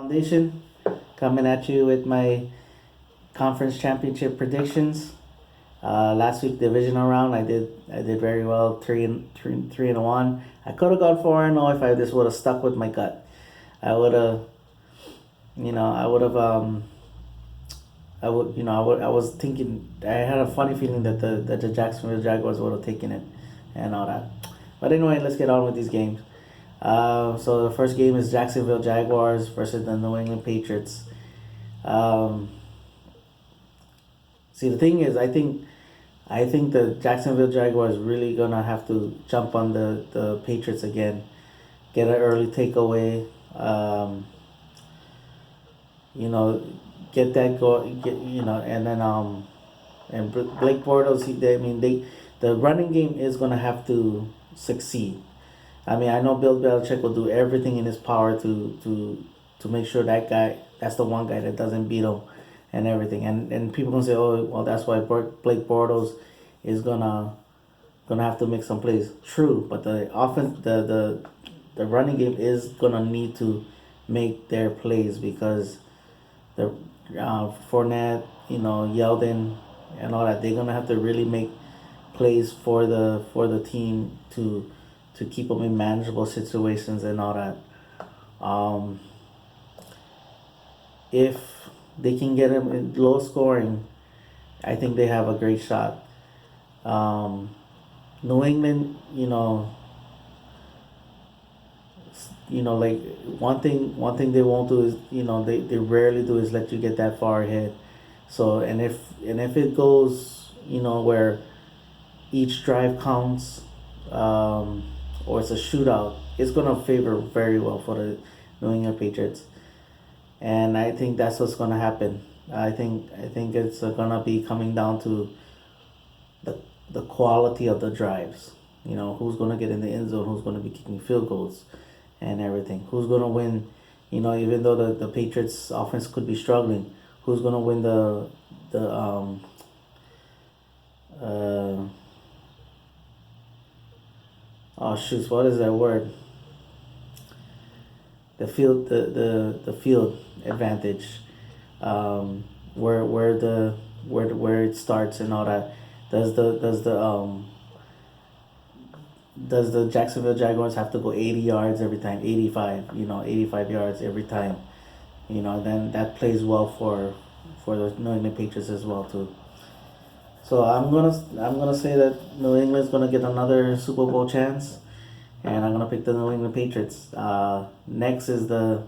Foundation, coming at you with my conference championship predictions. Last week divisional round, I did very well, 3-1. I could have gone 4-0 if I just would have stuck with my gut. I would have, I would have I was thinking, I had a funny feeling that the Jacksonville Jaguars would have taken it and all that. But anyway, let's get on with these games. So the first game is Jacksonville Jaguars versus the New England Patriots. Um, See, the thing is, I think the Jacksonville Jaguars really gonna have to jump on the Patriots again, get an early takeaway. You know, get that go, and then Blake Bortles. The running game is gonna have to succeed. I mean, I know Bill Belichick will do everything in his power to make sure that's the one guy that doesn't beat him, and everything. And people gonna say, oh, well, that's why Blake Bortles is gonna have to make some plays. True, but the offense, the running game is gonna need to make their plays because the Fournette, Yeldon, and all that, they're gonna have to really make plays for the team to keep them in manageable situations and all that. Um, if they can get them in low scoring, I think they have a great shot. Um, New England, like one thing they won't do is, they rarely do is let you get that far ahead. So and if it goes, where each drive counts, or it's a shootout, it's gonna favor very well for the New England Patriots, and I think that's what's gonna happen. I think it's gonna be coming down to the the quality of the drives. Who's gonna get in the end zone, who's gonna be kicking field goals, and everything. Who's gonna win? Even though the Patriots offense could be struggling, who's gonna win the uh oh shoot, what is that word? The field advantage, where it starts and all that. Does the Jacksonville Jaguars have to go 80 yards every time, 85, 85 yards every time, then that plays well for the New England Patriots as well too. So I'm gonna say that New England's gonna get another Super Bowl chance, and I'm gonna pick the New England Patriots. Next is the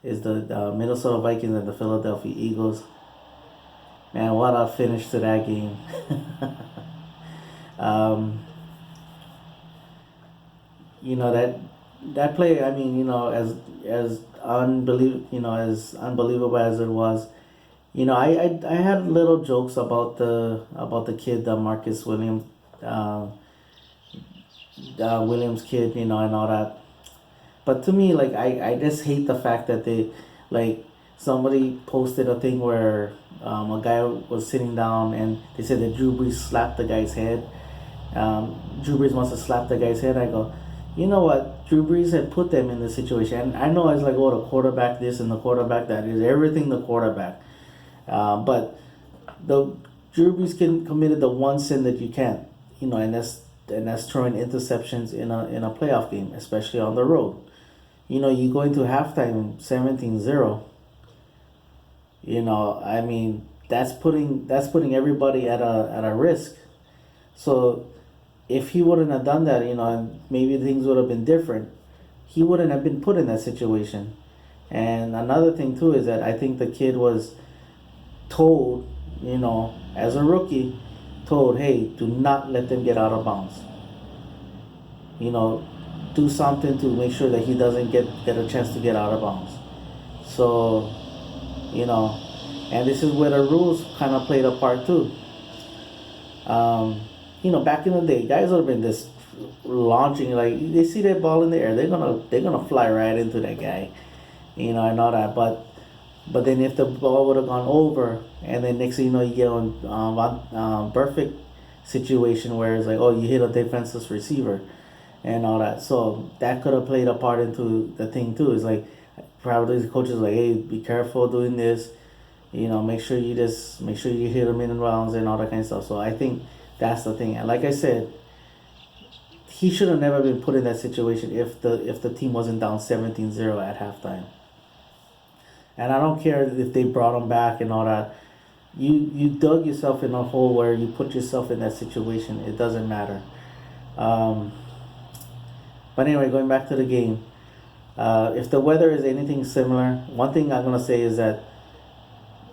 Minnesota Vikings and the Philadelphia Eagles. Man, what a finish to that game. um, that play. I mean, as unbelievable as it was. I had little jokes about the kid, the Marcus Williams, Williams kid, and all that. But to me, like, I just hate the fact that they, like, somebody posted a thing where a guy was sitting down and they said that Drew Brees slapped the guy's head. Drew Brees wants to slap the guy's head. I go, you know what? Drew Brees had put them in this situation. And I know it's like, oh, the quarterback this and the quarterback that is everything the quarterback. But the Drew Brees committed the one sin that you can't, and that's throwing interceptions in a playoff game, especially on the road. You go into halftime 17-0. I mean, that's putting everybody at a risk. So if he wouldn't have done that, and maybe things would have been different, he wouldn't have been put in that situation. And another thing too is that I think the kid was told, as a rookie, told, hey, do not let them get out of bounds. Do something to make sure that he doesn't get a chance to get out of bounds. So, and this is where the rules kind of played a part too. Back in the day, guys would have been just launching, like, they see that ball in the air, they're gonna fly right into that guy, and all that. But then if the ball would have gone over, and then next thing you know, you get on perfect situation where it's like, oh, you hit a defenseless receiver and all that. So that could have played a part into the thing too. It's like, probably the coaches like, hey, be careful doing this. Make sure you hit them in rounds and all that kind of stuff. So I think that's the thing. And like I said, he should have never been put in that situation if the team wasn't down 17-0 at halftime. And I don't care if they brought him back and all that. You dug yourself in a hole where you put yourself in that situation. It doesn't matter. Um, but anyway, going back to the game, if the weather is anything similar, one thing I'm gonna say is that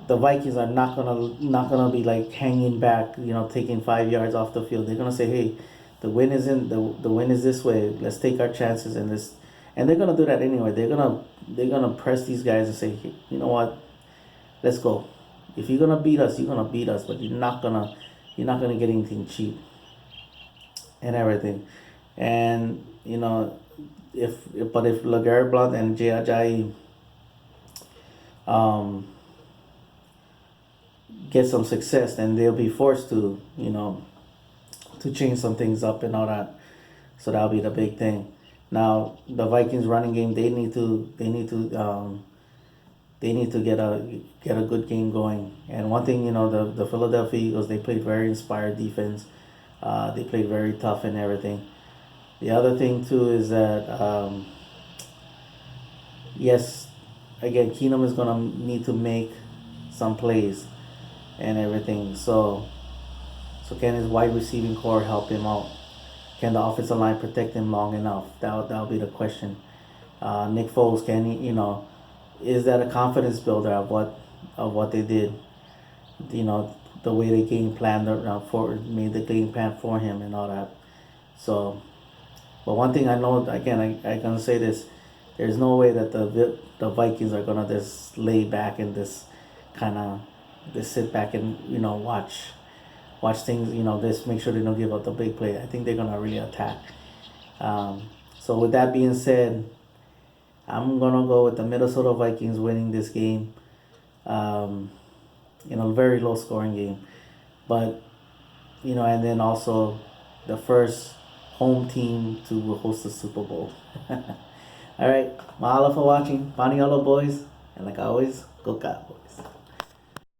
the Vikings are not gonna be like hanging back, taking 5 yards off the field. They're gonna say, hey, the wind is the wind is this way. Let's take our chances in this, and they're gonna do that anyway. They're gonna press these guys and say, hey, you know what, let's go. If you're gonna beat us, you're gonna beat us, but you're not gonna get anything cheap and everything. And if LeGarrette Blount and Jay Ajayi um, get some success, then they'll be forced to change some things up and all that. So that'll be the big thing. Now the Vikings running game, they need to get a good game going. And one thing, the Philadelphia Eagles, they played very inspired defense. They played very tough and everything. The other thing too is that yes, again, Keenum is gonna need to make some plays and everything. So can his wide receiving core help him out? Can the offensive line protect him long enough? That'll be the question. Nick Foles, can he? Is that a confidence builder of what they did? The way they game planned made the game plan for him and all that. So, but one thing I know, again, I gonna say this: there's no way that the Vikings are gonna just lay back and kind of just sit back and watch things. Just make sure they don't give up the big play. I think they're gonna really attack. So with that being said, I'm gonna go with the Minnesota Vikings winning this game. In a very low scoring game, but and then also the first home team to host the Super Bowl. All right, mahalo for watching, Paniolo boys, and like always, go Cowboys.